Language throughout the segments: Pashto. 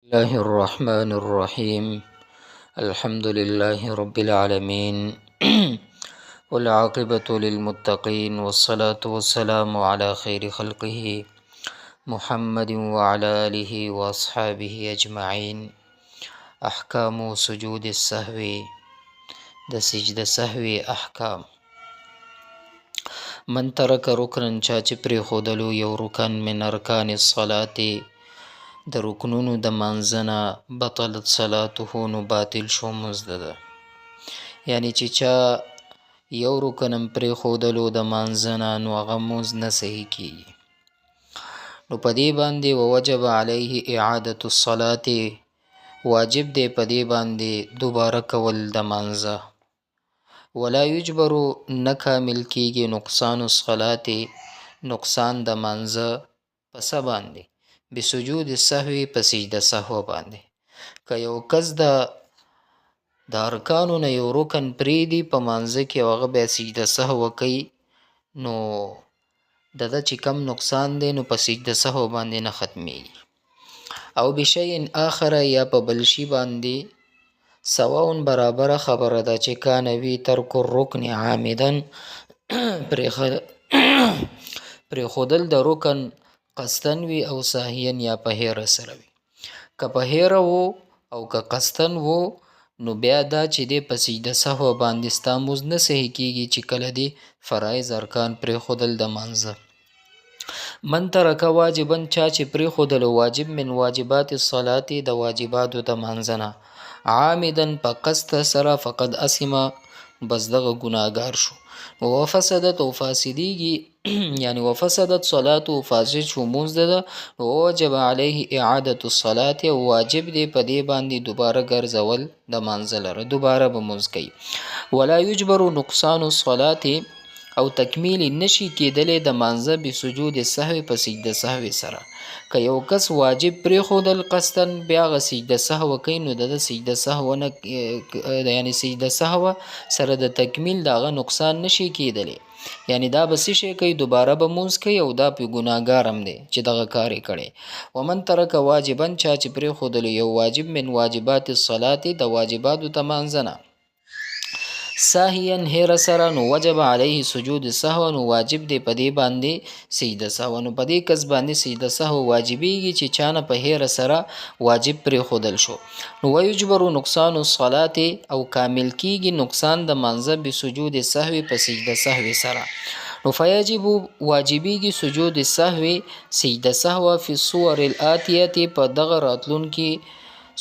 الله الرحمن الرحيم. الحمد لله رب العالمين والعاقبة للمتقين والصلاة والسلام على خير خلقه محمد وعلى آله وأصحابه أجمعين. أحكام سجود السهو، د سجده سهوی احکام. من ترک رکنا، چا چې پرېښودلو یو رکن من ارکان الصلاة د رکنونو د مانځنه، بطلت صلاته نو باطل شو مونځ ده. یعنی چې چا یو رکن هم پرېښودلو د مانځنه نو هغه مونځ نه صحیح کیږي. نو په دې باندې ووجب علیه اعادة الصلاة، واجب دی په دې باندې دوباره کول د مانځه. ولا یجبر، نه کامل کیږي نقصان الصلاة، نقصان د مانځه په څه باندې؟ بسجود السهو، په سجده سهو باندې. که یو کس د ارکانو نه یو رکن پرېږدي په مانځه کې او هغه بیا سجده سهو کوي، نو د ده چې کم نقصان دی نو په سجده سهو باندې نه ختمیږي. او بشیء آخر، یا په بل شي باندې، سواء برابره خبره ده چې کان وي ترک الرکن عامدا پرېښودل د رکن قصدن وي او ساهیا یا په هیره سره وي. که په هیره وو او که قصدن وو نو بیا دا چې دی په سجده سهو باندې ستا مونځ نه صحیح کیږي چې کله دی فرایض ارکان پرېښودل د مانځه. من ترک واجبا، چا چې پرېښودلو واجب من واجبات الصلاة د واجباتو د مانځه نه، عامدا په قصد سره، فقد اسما، بس دغه ګناهګار شو. وفسدت، او فاسدیږي یعنی وفسدت صلاته، فاسد شو مونځ ده. ووجب علیه اعادة الصلاة، واجب دی په دې باندې دوباره ګرځول د مانځه لره، دوباره به مونځ کوي. ولا یجبر نقصان الصلاة، او تکمیل نشي کېدلی د مانځه بسجود السهو، په سجده سهو سره. که یو کس واجب پرېښودل قصدن، بیا هغه سجده سهو کوي، نو د سجده سهو نه یعنی سجده سهو سره د تکمیل د هغه نقصان نشي کېدلی، یعنی دا به څه شی کوي، دوباره به مونځ کوي او دا پې ګناهګار هم دی چې دغه کار یې کړی. ومن ترک واجبا، چا چې پرېښودلو یو واجب من واجبات الصلاة د واجباتو د مانځه نه، ساهیا هیر سره، نو وجب علیه سجود سهو، نو واجب دی په دې باندې سجده سهو. نو په دې کس باندې سجده سهو واجبېږي چې چا نه په هیر سره واجب پرېښودل شو. نو ویجبر نقصان الصلاة، او کامل کیږي نقصان د مانځه بسجود سهو، په سجده سهو سره. نو فیجب، واجبېږي سجود سهو، سجده سهو فی الصور الآتیه، په دغه راتلونکي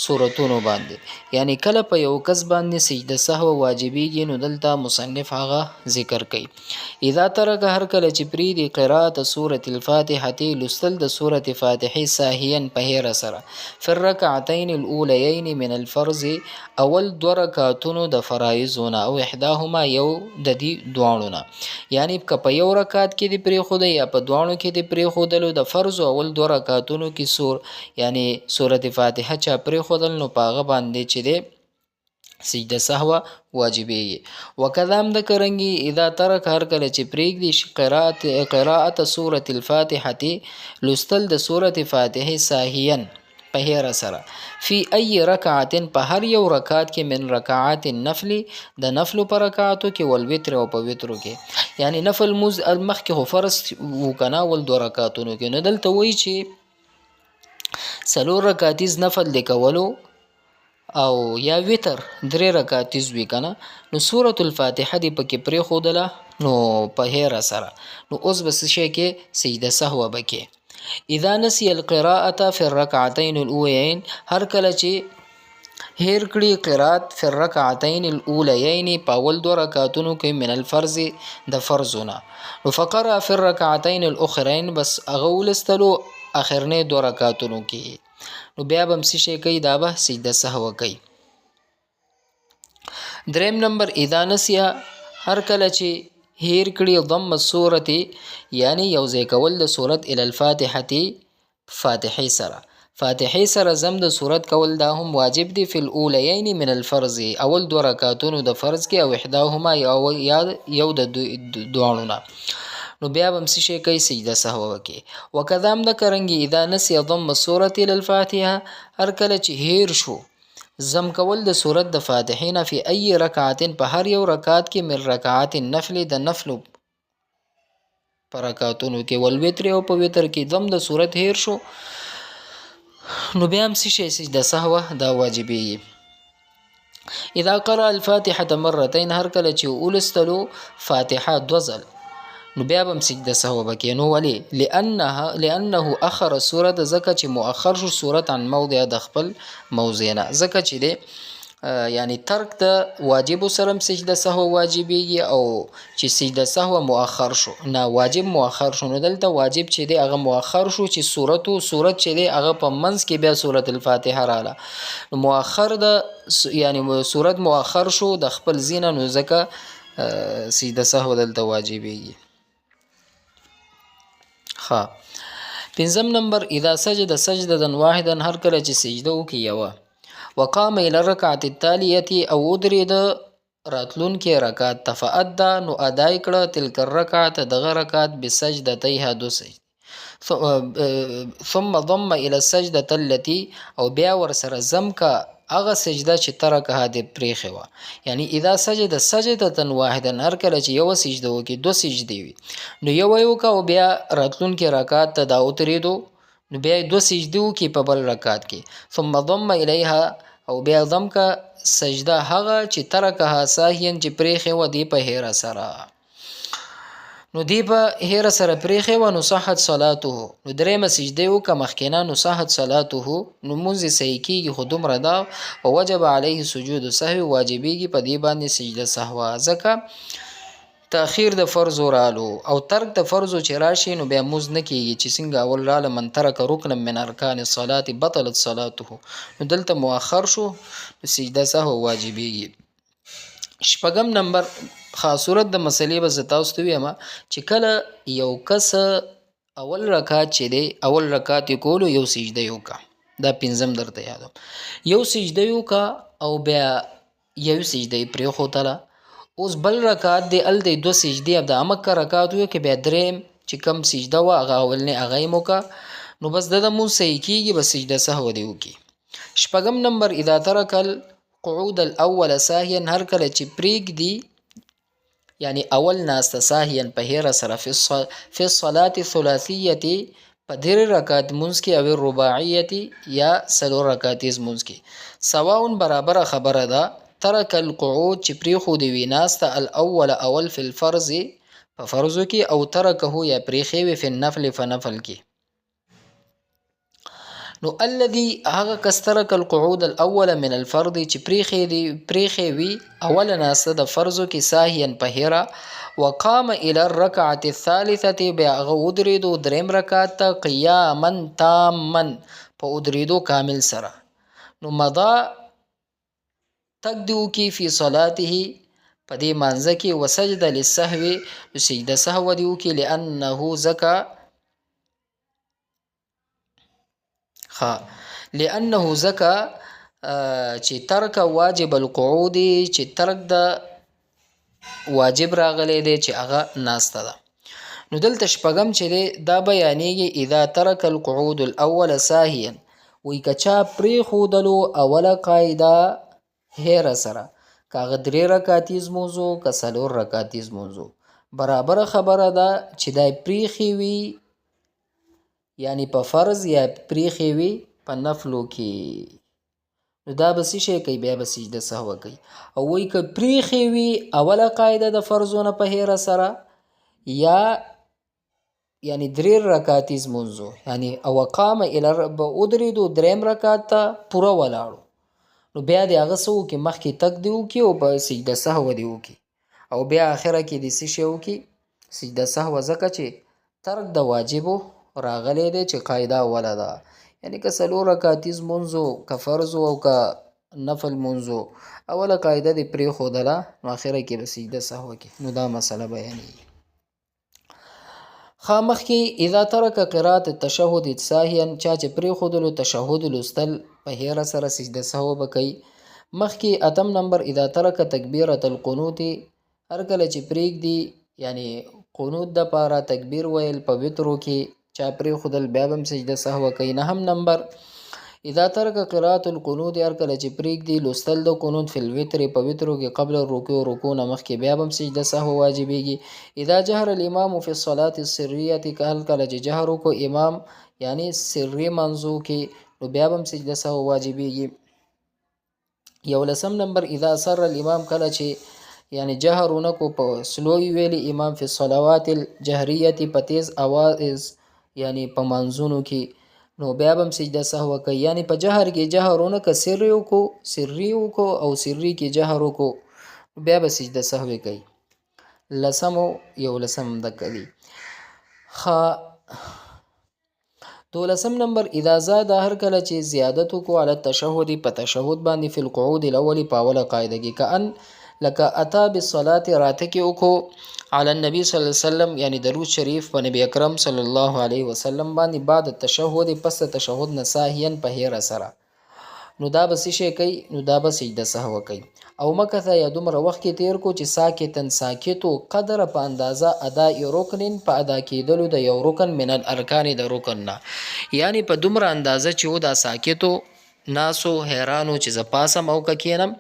صورتونو باندې. یعنی کله په یو کس باندې سجده سهو واجبېږي نو دلته مصنف هغه ذکر کوي. اذا ترک، هر کله چې پرېږدي قرأت سورة الفاتحة، لوستل د سورة فاتحې، ساهیا په هیره سره، فی الرکعتین الاولیین من الفرض، اول دو رکعتونو د فرایضو نه، او احداهما، یو د دې دواړو نه. یعنی که په یو رکعت کې دې پرېښودی یا په دواړو کې دې پرېښودلو د فرض اول دو رکعتونو کې یعنی سورة فاتحه چا پرېښودل، نو په هغه باندې چې دی سجده سهو واجبېږي. وکذا هم د کرنګي اذا ترک، هر کله چې پرېږدي قرأت سورة الفاتحة، لوستل د سورة فاتحې، ساهیا په هیره سره، فی ای رکعت، په هر یو رکعت کې، من رکعات النفل، د نفلو په رکعاتو کې، والوتر، او په وترو کې. یعنی نفل مونځ مخکې خو فرض و که نه، ول دو رکعتونو کې، نو دلته وایي چې څلور رکعتیز نفل دی کولو او یا وتر درې رکعتیز وي که نه، نو سورة الفاتحه دې پکې پرېښودله نو په هیره سره، نو اوس به څه شی کې سجده سهو به کې. اذا نسی القراءة فی الرکعتین الاولیین، هر کله چې هیر کړي قرات فی الرکعتین الاولیین، په اول دو رکعتونو کې، من الفرض د فرضونه، نو فقرأ فی الرکعتین الاخرین، بس هغه ولستلو اخرنی دو رکعتونو کې، نو بیا به هم څه شی کوي، دا به سجده سهو کوي. دریم نمبر اذا نسیه، هر کله چې هیر کړي ضم السورة، یعنی یو ځای کول د سورت الی الفاتحة، فاتحې سره، فاتحې سره ضم د سورت کول، دا هم واجب دی فی الاولیین من الفرض، اول دو رکعتونو د فرض کې، او احداهما، یا یو د دواړو نه. نو بیا به هم څه شی کوي سجده سهو وکړي. وکذا همدارنګې اذا نسي ضم السورة الى الفاتحه هر کله چې هیر شو ضم کول د سورت د فاتحې نه فی ای رکعت په هر یو رکعت کې من رکعات النفل د نفل پر رکعتونو کې ولوتر او په وتر کې ضم د سورت هیر شو نو بیا هم څه شی سجده سهو دا واجبي. اذا قرأ الفاتحه مرتين هر کله چې ولستلو فاتحه دوزل نو بیا به هم سجده سهو وکړي. نو ولې لانه اخر السوره ځکه چې مؤخر شو سورت عن موضع د خپل موضع نه ځکه چې دی یعنی ترک د واجب سره سجده سهو واجبېږي او چې سجده سهو مؤخر شو نه واجب مؤخر شو نو دلته واجب چې دی هغه مؤخر شو چې صورت چې دی هغه په منځ کې بیا سورت الفاتحه رااله نو مؤخر د یعنی صورت مؤخر شو د خپل زینه نو ځکه سجده سهو دلته واجبېږي. ها پنځم نمبر اذا سجد سجده واحدا هر کله چې سجده وکړي یوه وقام الى الركعه التاليه او ادرید راتلون کې رکعت تفعدا نو ادای کړه تلک الرکعت دغه رکعت بسجدتیها دو سجد ثم ضم الى السجده التي او بیا ور سره زم کا هغه سجده چې ترکه د پریخه و یعنی اذا سجد سجده واحدا هر کله چې یو سجده وکي دو سجدي وي نو یو کا او بیا راتلون کې رکعت ته دا اتریدو نو بیا دو سجدو کې په بل رکعت کې ثم ضم الیها او بیا ضم کا سجده هغه چې ترکه ساهین چې پریخه و دی په هیر سره نو دی په هیر سره پریخه و نو صحت صلاته نو درېم سجده وک مخکینا نو صحت صلاته نو مونږ صحیح کیږي خودم ردا او وجب علیه سجود سهو واجبېږي په دی باندې سجده سهو ځکه تاخير د فرض رالو او ترک د فرض چې راشي نو بیا موز نه کیږي چې څنګه اول رااله من ترک رکن من ارکان الصلاه بطلت صلاته نو دلته مؤخر شو سجده سهو واجبېږي. شپږم نمبر خاص صورت د مسلې به تاسو ته وایم چې کله یو کس اول رکعت چې دی اول رکعت کولو یو سجده یو کا دا پنځم درته یادم یو سجده یو کا او بیا یو سجده پرې خوتله اوس بل رکعت دی ال دی دو سجدي اب د امک رکعت یو کې به دریم چې کم سجده وا هغه اولنه هغه موکا نو بس د مو صحیح کیږي بس سجده سهو دی وکي. شپږم نمبر اذا ترك القعود الاول ساهيا هر کله چې پریګ دی یعنی اول ناست ساهيا په هیر سره فی الصلاه الثلاثیه په ډیر رکعت منځ کې او رباعیه یا سلو رکعت منځ کې سواء برابر خبره ده ترک القعود چې پریخو دی ویناست الاول اول فی الفرض په فرضو کې او ترکه یا پریخي وی فی النفل فنفل کې نو الذي هغه کسترک القعود الاول من الفرض چې پریخي وی اول ناست د فرضو کې ساهین په هرا وقام الى الركعه الثالثه بیا غودریدو دریم رکعت قیاما تاما په ودریدو کامل سره نو مضا تقدو کی فی صلاته پدې مانځه کې وسجد للسهو سجده سهو دیو کې لانه زکا چې ترک واجب القعود چې ترک د واجب راغلی دی چې هغه ناسته ده نو دلته شپږم چې دا بیانېږي اذا ترک القعود الاول ساهیا وی کچا پری خودلو اوله قاعده هیر سره کاغه درې رکعتیز موضوع که څلور رکعتیز موضوع برابر خبره ده چې دای پریخي وي یعنی په فرض یا پریخي وي په نفلو کې نو دا به څه شی کوي بیا به سجده سهو کوي او وایي که پریخي وي اوله قاعده د فرضونه په هیر سره یا یعنی درې رکعتیز موضوع یعنی او قام الى ادریدو دریم رکعت ته پوره ولاړو نو بیا د هغه سو کې مخکې تک دیو کې او په سجده سهو دیو کې او بیا اخره کې د څه شی وکي سجده سهو ځکه چې ترک د واجبو راغلی دی چې قاعده ولا ده یعنی که څلور رکعتیز منځو که فرض او که نفل منځو اوله قاعده دی پرې خودله نو اخره کې به سجده سهو کې نو دا مسله بیانېږي. خامخ کې اذا ترک قرات التشهد ساهیا چا چې پرې خودلو تشهد لوستل په هیر سره سجده سهو بکئی. مخ کې اتم نمبر اذا ترک تکبیرۃ القنوت هر کله چې پریک دی یعنی قنوت د پاره تکبیر ویل په وترو کې چا پرېښودل بیا به هم سجده سهو کوي. نهم نمبر اذا ترک قرات القنوت هر کله چې پرېږدي لوستل د قنوت فی الوتر په وترو کې قبل الرکوع رکوع نه مخکې بیا به هم سجده سهو واجبېږي. اذا جهر الامام فی الصلاة السریه هر کله چې جهر وکړو امام یعنی سری منځو کې نو بیا به هم سجده سهو واجبېږي. 11 نمبر اذا سر الامام کله چې یعنی جهرونه کو په سلوی ویلی امام فی الصلوات الجهریه په تیز اواز یعنی په منځونو کې نو بیا به هم سجده سهو کوي. یعنی په جهر کې جهرونه که سری وکړو او سری کې جهر وکړو بیا به سجده سهو کوي. لسمو 11 دکه دی. 12 نمبر اذا زاد هر کله چې زیادت کو علی التشهد په تشهد باندې فی القعود الاول په اوله قاعده کې کأن لکه اتا بالصلاه راتکی وکو علی النبی صلی الله علیه وسلم یعنی درود شریف په نبی اکرم صلی الله علیه وسلم باندې بعد التشهد پس تشهد نساهین په هیر سره نو دا به شي کوي نو دا به سجده سهو کوي. او مکث یا دومره وخت کې تیر کو چې ساکتن ساکتو قدر په اندازه ادا رکن په ادا کېدلو د یو رکن من الارکان د رکن نه یعنی په دومره اندازه چې و دا ساکتو ناسو حیرانو چې ز پاسم او کینم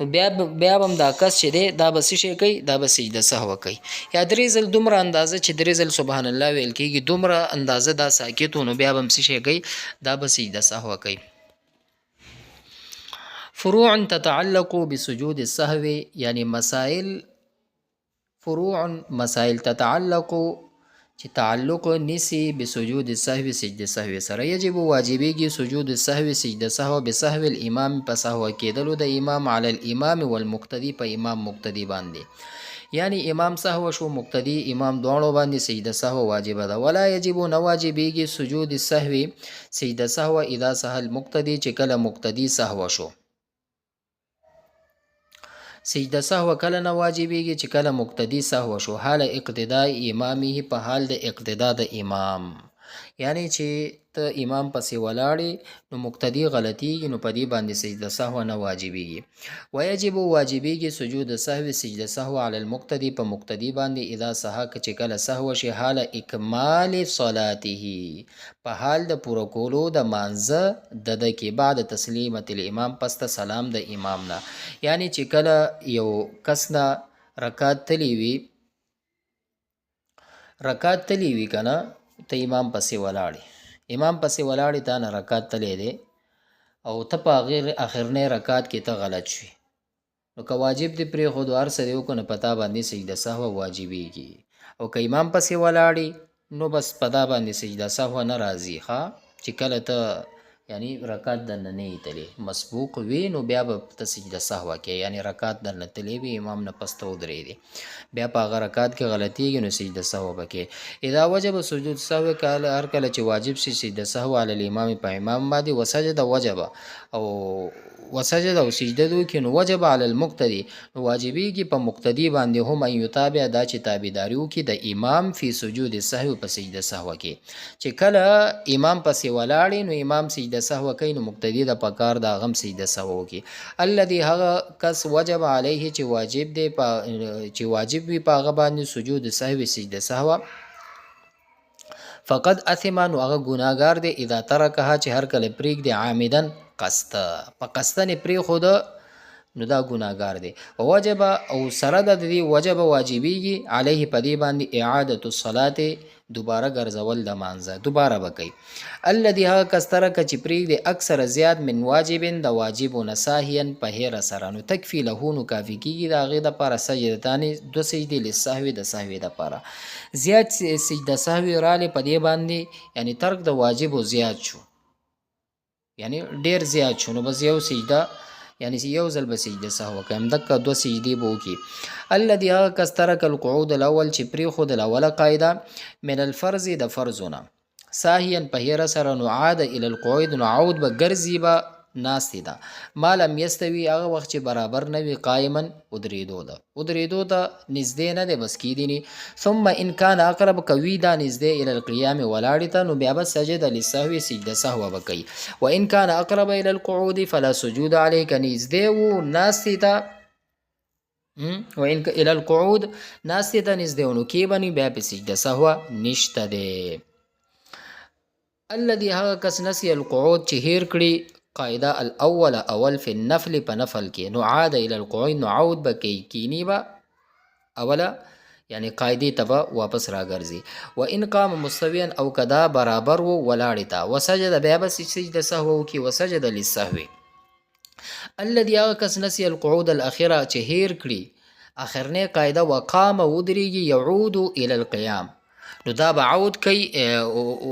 نو بیا هم دا کس چې دی دا به شي کوي دا به سجده سهو کوي. یا درې ځل دومره اندازه چې درې ځل سبحان الله ویل کېږي دومره اندازه دا ساکتو نو بیا به هم شي کوي دا به سجده سهو کوي. فروع تتعلق بسجود السهو یعنی مسائل تتعلق چې تعلق نسی بسجود السهو سجده سهو سره یجب واجبېږي سجود السهو سجده سهو بسهو الامام په سهو کېدلو د امام علی الامام والمقتدی په امام مقتدی باندې یعنی امام سهو شو مقتدی امام دواړو باندې سجده سهو واجب ده. ولا یجب نه واجبېږي سجود السهو سجده سهو اذا سهل مقتدی چې کله مقتدی سهو شو سجده سهو کله نه واجبېږي چې کله مقتدی سهو شو حال اقتداء امامه په حال د اقتدا د امام یعنی چې ته امام پسې ولاړې نو مقتدی غلطیږي نو په دې باندې سجده سهو نه واجبېږي. ویجب واجبېږي سجود سهو سجده سهو علی المقتدی په مقتدی باندې اذا سها چې کله سهو شي حال اکمال صلاته په حال د پوره کولو د مانځه د کې بعد تسلیمت الامام پس ته سلام د امام نه یعنی چې کله یو کس نه رکعت تلی وي کنه ته امام پسې ولاړې تا نه رکعت تلی دی او ته په غیر اخرنی رکعت کې ته غلط شوي نو که واجب دی پرېښودو هر څه دی وکړو نو په تا باندې سجده سهو واجبېږي. او که امام پسې ولاړې نو بس په تا باندې سجده سهو نه راځي چې کله ته یعنی رکعت درنه نه تلی مسبوق وي نو بیا به ته سجده سهو کوې یعنی رکعت درنه تلی وي امام نه پس ته ودرېدې بیا په هغه رکعت کې غلطیږي نو سجده سهو به کوې. اذا وجب سجود سهو هر کله چې واجب شي سجده سهو علی الامام په امام باندې وسجد او سجده وکړي نو وجب علی المقتدی نو واجبېږي په مقتدی باندې هم ان یتابع دا چې تابعداري وکړي د امام فی سجود سهو په سجده سهو کې چې کله امام پسې ولاړې نو امام سجده سهو کوي نو مقتدی د پکار دا غم سجده سهو وکړي. الذي هغه کس وجب علیه چې واجب وي په هغه باندې سجود سهو سجده سهو فقد اثم نو هغه ګناهګار دی اذا ترکها چې هر کله پرېږدي عامدن په قصدن پرېښود نو دا ګناهګار دی. وجب او سره د دې وجب واجبېږي علیه په دې باندې اعاده الصلاه دوباره ګرځول د مانځه دوباره به کوي. الذي هغه کس ترکه چې پرېږدي اکثر زیات من واجب د واجبو نه ساهیا په هیره سره نو تکفي له نو کافي کېږي د هغې دپاره سجدتانې 2 سجدې للسهو د سهوې دپاره زیات سجده سهوې رالې په دې باندې یعنی ترک د واجبو زیات شو یعنی ډیر زیات شو نو بس یو سجده یعنی یو ځل به سجده سهو کوي همدقه 2 سجدې به وکړي. الذي هغه کس ترک القعود الاول چې پرېښود الاوله قاعده من الفرض د فرضونه ساهیا په هیره سره نو عاد الى القعود نو عود به ګرځي به ناستې ده ما لم یستوي هغه وخت چې برابر نه وي قایما ودرېدو ته نږدې نه دی بس کېدی نه ثم ان کان اقرب کوي دا نږدې الى القیام ولاړې ته نو بیا به سجده للسهو سجده سهو به کوي. و ان کان اقرب الى القعود فلا سجود علیه که نږدې و ناستې ته وان الى القعود ناستې ته نږدې ونو کې بني بیا په سجده سهو نشته دی. الذي هغه کس نسی القعود چې هیر کړي قاعده الاول اول فی النفل په نفل کې نو عاد الى القعود نو عود به کوي کینی به اوله یعنی قاعدې ته به واپس راګرځي. و ان قام مستویا او کدا برابر و ولاړ تا وسجد بیا به سجده سهو کی وسجد للسهو. الذي هغه کس نسی القعود الاخره چې هیر کړي اخرنه قاعده وقام ودریږي یعود الى القيام نو دا به عود کوي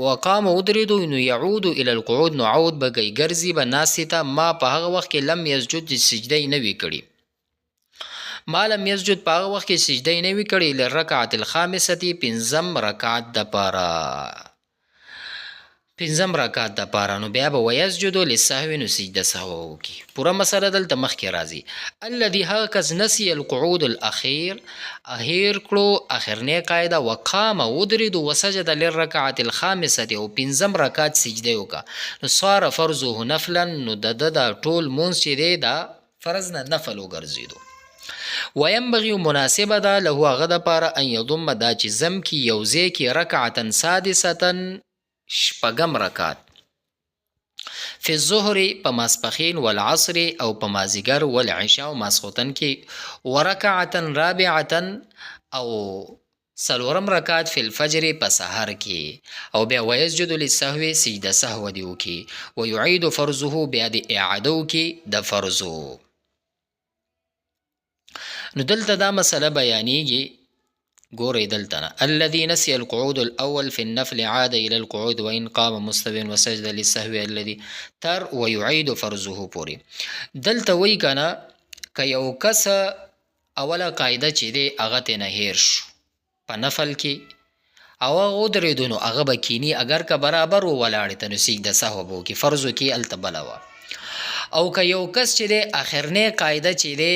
وقام ودریدو نو یعود الى القعود نو عود به کوي ګرځي به ناستې ته ما په هغه وخت کې لم یسجد سجده نه وي کړي ما لم یسجد په هغه وخت کې سجده نه وي کړي للرکعة الخامسة پنځم رکعت دپاره پنځم رکعت دپاره نو بیا به ویسجد للسهو نو سجده سهو وکړي. پوره مسله دلته مخکې راځي. الذي هغه کس نسی القعود الاخیر هیر کړو اخرنی قاعده وقام ودرید وسجد للرکعة الخامسة او پنځم رکعت سجده وکړه نو صار فرضه نفلا نو د ټول مونځ چې دی دا فرض نه نفل وګرځېدو. وینبغي مناسبه ده له هغه دپاره ان یضم دا چې ضم کي یو ځای کې رکعة سادسة شپږم رکعت فی الظهر په ماسپښین والعصر او په مازیګر والعشاء او ماسخوتن کې ورکعة رابعة او څلورم رکعت فی الفجر په سحر کې او بیا ویسجد للسهو سجده سهو دی وکي ویعید فرضه بیا د اعاده وکي د فرضو. نو دلته دا مسله بیانیږي ګورئ دلته نه الذي نسي القعود الاول في النفل عاد الى القعود وان قام مستويا وسجد للسهو الذي تر ويعيد فرضه پورې دلته وی کنه که یو کس اوله قاعده چې دی هغه ته نه هیر شو په نفل کې او هغه ودرېدو نو هغه به کینی اگر که برابر ولاړې ته نو سجده سهو به وکړي فرضو کې هلته بله وه. او که یو کس چې دی اخرنی قاعده چې دی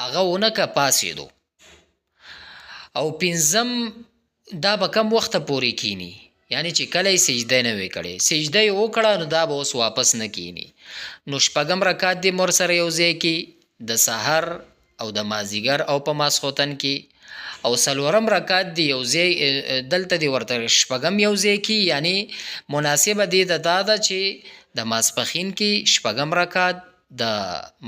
هغه ونه که پاسېدو او پنځم دا به کم وخته پورې کینی یعنی چې کله یې سجده نه وي کړې سجده یې وکړه نو دا به اوس واپس نه کینی نو شپږم رکعت دې مور سره یو ځای کې د سحر او د مازیګر او په ماسخوتن کې او څلورم رکعت دې یو ځای دلته دې ورته شپږم یو ځای کې یعنی مناسبه دې د دا ده چې د ماسپښین کې شپږم رکعت د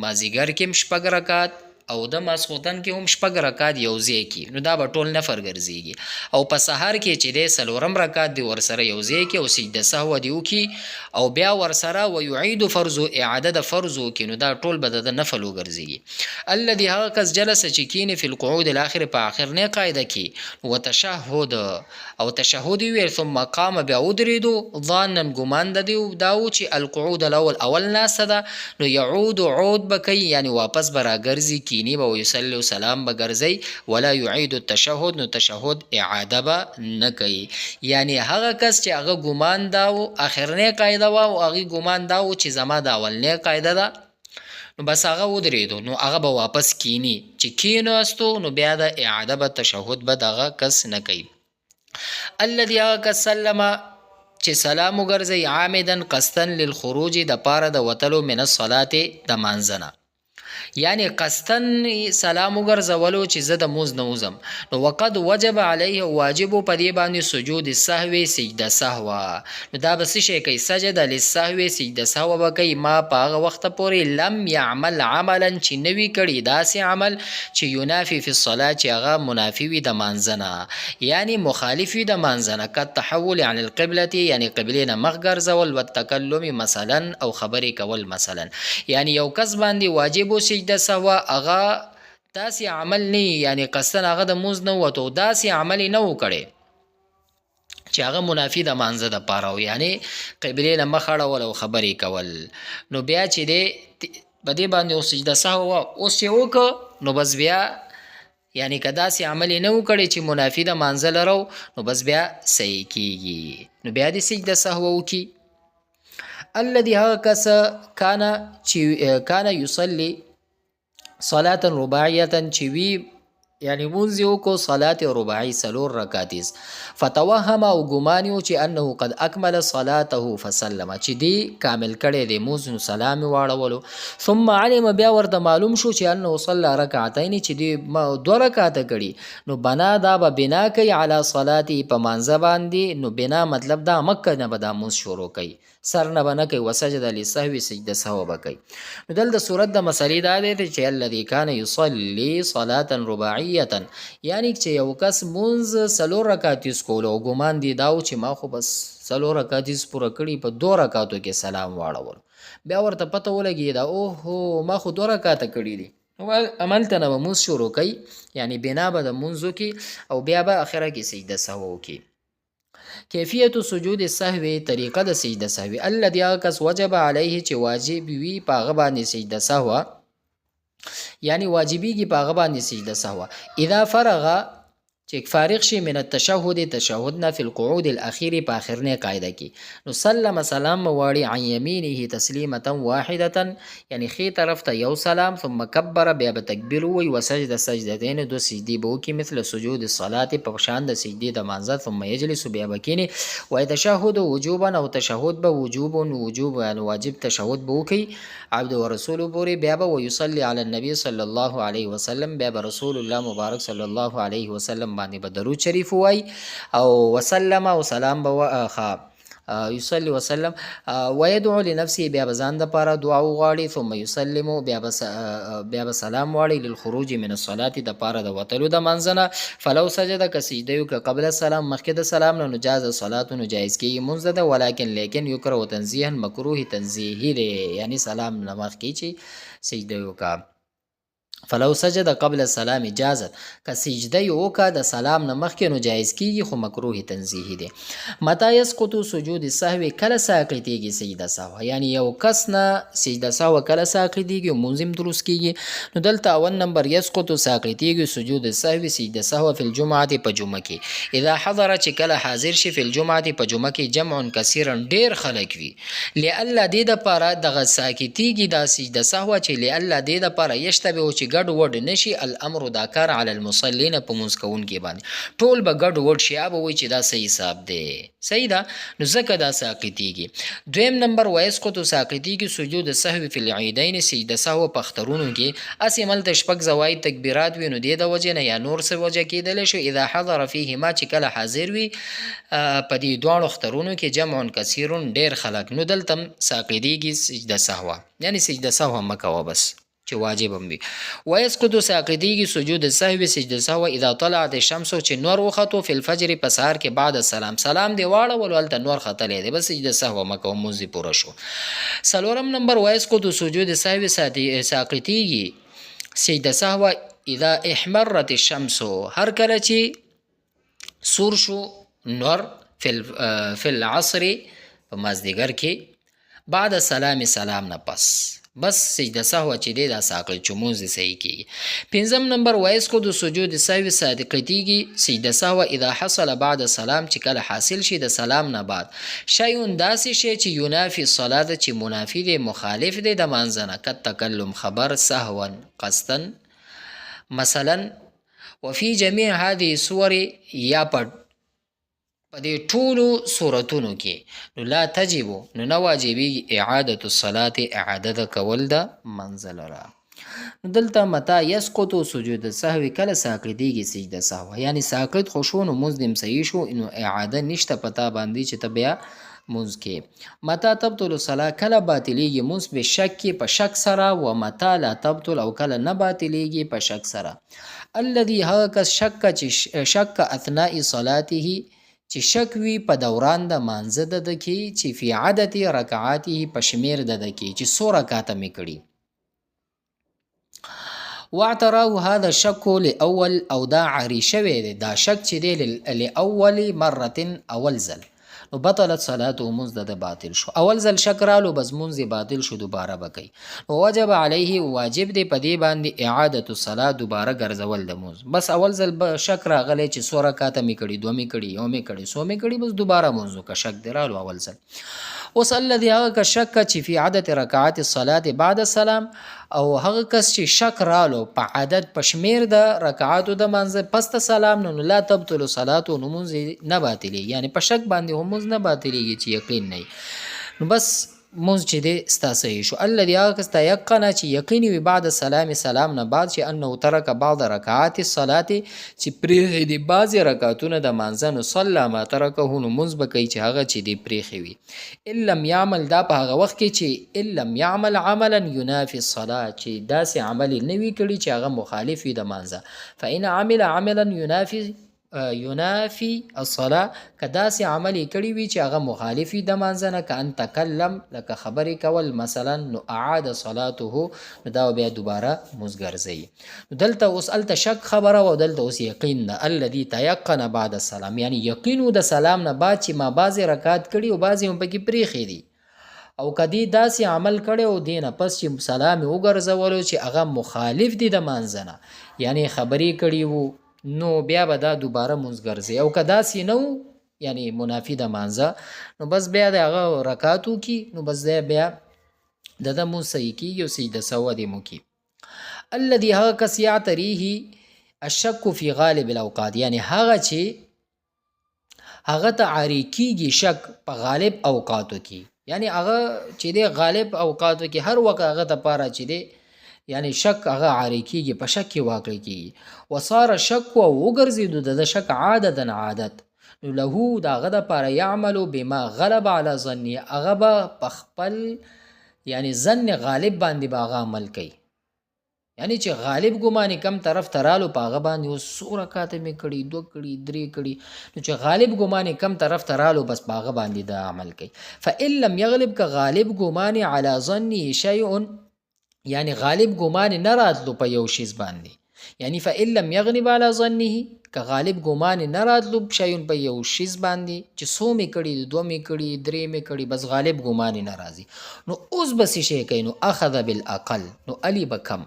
مازیګر کې هم شپږ رکعت او د ماسخوتن کې هم شپږ رکعت یو ځای کې نو دا به ټول نفر ګرځېږي او په سحر کې چې دی څلورم رکعت دې ورسره یو ځای کې او سجده سهو دې وکړي او بیا ورسره ویعید فرضو اعاده د فرضو کې نو دا ټول به د نفل وګرځېږي. الذي هغه کس جلسه چې کینې فی القعود الاخر په آخرنۍ قاعده کې وتشهد او تشهد ویل ثم قام بیا ودرېدو ظانا ګمان د دې دا و چې القعود الاول اول ناسته ده نو یعود عود به کوي یعنی واپس به راګرځي کینی به ویصلی و سلام به ګرځي ولا یعید التشهد نو تشهد اعاده به نه کوي. یعنی هغه کس چې هغه ګمان دا و اخرنۍ قاعده وه او هغې ګمان دا و چې زما د اولنۍ قاعده ده نو بس هغه ودرېدو نو هغه به واپس کینی چې کیناستو نو بیا د اعاده به تشهد به دغه کس نه کوي. الذي هغه کس سلم چې سلام وګرځي عامدا قصدا للخروج د پاره د وتلو من الصلاه د مانځنه یعنی قصدن سلام وګرځولو چې زه د مونځ نه وځم نو وقد وجب علیه واجب په دې باندې سجود السهو سجده سهو نو دا به څه شی کوي سجد للسهو سجده سهو به کوي ما په هغه وخته پورې لم یعمل عملا چې نه وي کړي داسې عمل چې ینافي فی الصلاه چې هغه منافي وي د مانځنه یعنی مخالف وي د مانځنه کالتحول عن القبلة یعنی قبلې نه مخ ګرځول والتکلم مثلا او خبرې کول مثلا یعنی یو کس باندې واجب سجده سهو هغه داسې عمل نه یعنی قصدن هغه د مونځ نه ووتو داسې عمل نه و کړی چې هغه منافي د مانځه دپاره و یعنی قبلې نه مخ اړول او خبرې کول نو بیا چې دی په دې باندې اوس سجده سهو وه اوس یې وکړه نو بس بیا یعنی که داسې عمل یې نه و کړی چې منافي د مانځه لرو نو بس بیا صحیح کیږي نو بیا دې سجده سهو وکړي. الذي هغه کس کان یصلي صلاة رباعیة چې وی یعنی مونځ یې وکړو صلات رباعي 4 رکعاتیز فتوهم او ګمان یې چې انه قد اکمل صلاته فسلم چې دی کامل کړی دی مونځ نو سلام یې واړولو ثم علم بیا ورته معلوم شو چې انه صلى رکعتین چې دی 2 رکعاته کړي نو بنا دا به بنا کوي علی صلاته په مانځه باندې نو بنا مطلب دا مکه نه به دا مونځ شروع کوي سر نه به نه کوي وسجد لسهو سجده سهو به کوي نو دلته صورت د مسلې دا دی چې الذي كان يصلي صلاة رباعیه یعنی چې یو کس مونځ 4 رکعاتیز کول او ګمان دی دا چې ما خو بس 4 رکعاتیز پوره کړي په 2 رکعاتو کې سلام واړول بیا ورته پته ولګي دا اوه ما خو 2 رکعاته کړي دي عملته نه مونځ شروع کوي یعنی بنا به د مونځو کې او بیا به اخره کې سجده سهو کوي کیفیت سجود السهو طریقه د سجده سهو الذي کس وجب علیه چې واجب وي پاغه باندې سجده سهو یعنی واجبیږي پاغه باندې سجده سهو اذا فرغ چې فارغ شي من التشهد تشهدنا فی القعود الاخیر په اخرنه قاعده کې نو سلم سلام واړي عن یمینه تسلیمه واحده یعنی خي طرف ته یو سلام ثم كبر بیا به تکبیر وي وسجد سجدتين دو سجدي بو کې مثل سجود الصلاه په شان د سجدي د مانځه ثم يجلس بیا بکینی و تشهد وجوبا او تشهد به وجوب یعنی واجب تشهد بو کې عبد ورسول پوری بیا به ويصلي على النبي صلى الله عليه وسلم بیا به رسول الله مبارک صلی الله علیه وسلم باندې به درود شریف وای او وسلم او سلام به یصلی وسلم ويدعو لنفسه بیا بزان د پاره دعا وغواړي ثم يسلم بیا به سلام واړي للخروج من الصلاه د پاره د وتلو د منځنه فلو سجد کسجده یو قبل السلام مخکې د سلام نه جاز صلات نو جایز کی منځ ده ولیکن لیکن یکره تنزیها مکروه تنزیهی دی یعنی سلام نه مخکې چې سجده یو کا فلو سجد قبل السلام جازت که سجده یو کا د سلام نه مخکې نو جایز کیږي خو مکروه تنزیهی دی متى يسقط سجود السهو کله ساقطیږي سجده سهو یعنی یو کس نه سجده سهو کله ساقطیږي منظم درست کیږي نو دلته اول نمبر يسقط ساقطیږي سجود السهو سجده سهو فی الجمعه په جمعه کې اذا حضر چې کله حاضر شي فی الجمعه په جمعه کې جمع کثیرا ډیر خلک وي لاله د لپاره دغه ساقطیږي د سجده سهو چې لاله د لپاره یشتبه چې ګډ وډ نشي الامر دا کار علی المصلین په مونږ کوون کې باندې ټول به ګډ وډ شي اب وای چې دا صحیح حساب دی صحیح ده نو زکه دا ساقطیږي دویم نمبر وایس کو تو ساقطیږي سجود سهو فی العیدین سجده سهو په اخترونو کې اسمل تشبک زوای تکبیرات وینو د وجه نه یا نور څه وجه کېدل شو اذا حضر فیهما چې کله حاضر وي په دې دوه اخترونو کې جمع کثیرون ډیر خلق نو دلتم ساقطیږي سجده سهو یعنی سجده سهو مکو بس چې واجب هم وي ويسقط ساقطیږي سجود السهو سجده سهو اذا طلعت الشمس چې نور وخته په الفجر په سحر کې بعد السلام سلام دی واړه ولولته نور خطلې دی بس سجده سهو مکو موزي پوره شو سلورم نمبر ويسقط سجود السهو ساقطیږي سجده سهو اذا احمرت الشمس هر کله چې سور شو نور فی العصر په مازدیګر کې بعد السلام سلام نه پس بس سجده سهو چې دی دا ساقل چموز صحیح کیږي پنځم نمبر وایس کو د سجود سهو صادقتیږي سجده سهو اذا حصل بعد السلام چې کله حاصل شي د سلام نه بعد شیء داسې شی چې ینافي الصلاه چې منافی دی مخالف دی د مانځنه کت تکلم خبر سهوا قصدا مثلا وفي جميع هذه الصور یا په دې ټولو صورتونو کې نو لا تجب نو نه واجبي اعاده الصلاه اعاده کول د منزل را دلته متا يسقط سجود السهو کله ساقطیږي سجده سهو یعنی ساقط خوشون مسلم صحیح شو انه اعاده نشته پتا باندې چې تبیا منز کې متا تبطل الصلاه کله باطلیږي منز به شک په شک سره و متا لا تبطل او کله نه باطلیږي په شک سره الذي هک شک اثناء صلاته چې شک وی په دوران د مانزه د کې چې فی عدد رکعاته په شمیر د کې چې 100 رکعات می کړي واعتراه هذا الشك لاول او دا عری شوی دا شک چې دی لاول مره اول ځل نو بطلت صلاته منز د باطل شو اول ځل شک رالو بس منز باطل شو دوباره بکی وجب علیه واجب دی په دې باندې اعاده الصلاه دوباره ګرځول د منز بس اول ځل شک راغلی چې 100 رکعات می کړي 2 می کړي یو می کړي 100 می کړي بس دوباره منز کا شک درالو اول ځل اوس الذي هغه که شک چې فی عدد رکعات الصلاه بعد السلام او هغه کس چې شک رالو په عدد په شمیر د رکعاتو د منځ پس د سلام نو لا تبطل صلاته نو مونځ نه باطلی یعنی په شک باندې هم مونځ نه باطلیږي چې یقین نه نو بس مونځ چې دی ستا صحیح شو الذي هغه کس تیقنه چې یقیني وي بعد السلام سلام نه بعد چې انه ترک بعض رکعات الصلاه چې پرېښی دي بعضې رکعتونه د مانځه نو صلی ما ترکه نو مونځ به کوي چې هغه چې دی پرېښی وي ان لم یعمل دا په هغه وخت کې چې ان لم یعمل عملا ینافي الصلاه چې داسې عمل نه وي کړي چې هغه مخالف وي د مانځه فإن عمل عملا ینافي الصلاه که داسې عمل یې کړي وي چې هغه مخالف وي د مانځه نه که ان تکلم لکه خبرې کول مثلا نو اعاد صلاته نو دا بیا دوباره مونځ ګرځوي نو دلته اوس هلته شک خبره او دلته اوس یقین ده الذي تیقن بعد السلام یعنی یقین د سلام نه بعد چې ما بعضې رکعات کړي او بعضې هم پکې پرېښې دي او کدی داسې عمل کړی او دینه پس چې سلام یې وګرځولو چې هغه مخالف دي د مانځه نه یعنی خبرې کړي وو نو بیا به دا دوباره مونځ ګرځي او که داسې نه و یعنی منافي د مانځه نو بس بیا د هغه رکعات وکړي نو بس دی بیا د ده مونځ صحیح کېږي او سجده سهو دې مو کړي الذي هغه کس یعتریه الشک فی غالب الاوقات یعنی هغه چې هغه ته عاري کېږي شک په غالب اوقاتو کې یعنی هغه چې دی غالب اوقاتو کې هر وخت هغه دپاره چې دی یعنی شک هغه عاری کېږي په شک کې واقع کېږي وصار شک او وګرځېدو د شک عادتا عادت نو له د هغه دپاره یعملو بما غلب علی ظني هغه به په خپل یعنی ظن غالب باندې به هغه عمل کوي یعنی چې غالب ګمان کم طرف ته رالو په هغه باندې اوس څو رکعاته مې کړي 2 کړي 3 کړي نو چې غالب ګمان کم طرف ته رالو بس په هغه باندې دا عمل کوي فإن لم یغلب که غالب ګمان علی ظني شیء یعنی غالب ګمان نه راتلو په یو شیز باندې یعنی فإن لم یغلب علی ظنه که غالب ګمان نه راتلو شیون په یو شیز باندې چې 100 مې کړي 2 مې کړي 3 مې کړي بس غالب ګمان نه راځي نو اوس بس شي کوي نو اخذ بالاقل نو علی بکم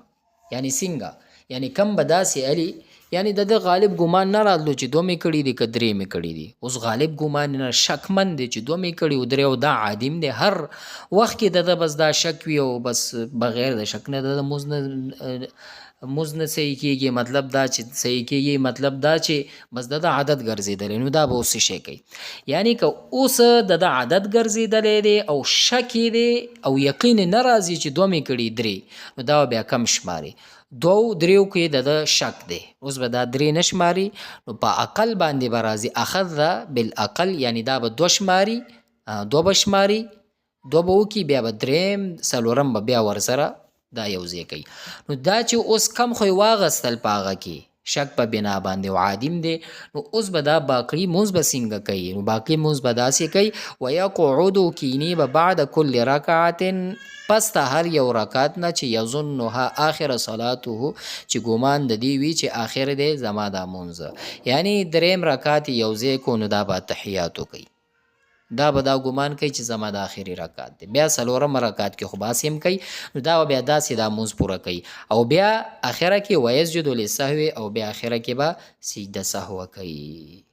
یعنی څنګه یعنی کم به داسې علی یعنی د غالب ګمان نه راتلو چې 2 مې کړي دي که 3 مې کړي دي اوس غالب ګمان نه شکمن دی چې 2 مې کړي او 3 او دا عادم دی هر وخت کې د بس دا شک وي او بس بغیر د شک نه د مونځ نه صحیح کېږي مطلب دا چې صحیح کېږي مطلب دا چې بس د عادت ګرځېدلی نو دا به اوس شی کوي یعنی که اوس د عادت ګرځېدلی دی او شک دی او یقین نه راځي چې 2 مې کړي 3 نو دا بیا کم شماري 2 3 کې د شک دی اوس به دا 3 نه شماري نو په عقل باندې به راځي اخذ بالاقل یعنی دا به 2 شماري 2 به شماري 2 به وکړي بیا به 3 څلورم به بیا ورسره دا یو ځای کوي نو دا چې اوس کم خو یې واغستل په هغه کې شک په بنا باندې او عادم دی نو اوس به دا باقي مونځ به څنګه کوي نو باقي مونځ به داسې کوي ویقعد کینی به بعد کل رکعت پس ته هر یو رکعت نه چې یظنها آخر صلاته چې ګمان د دې وي چې آخر دی زما دا مونځ یعنی 3 رکعت یو ځای کو نو دا به تحیاتو کوي دا به دا ګمان کوي چې زما د آخري رکعت دی بیا 4 رکعت کې خو باسې هم کوي نو دا بیا داسې دا مونځ پوره کوي او بیا آخره کې ویسجد للسهو او بیا آخره کې به سجده سهو کوي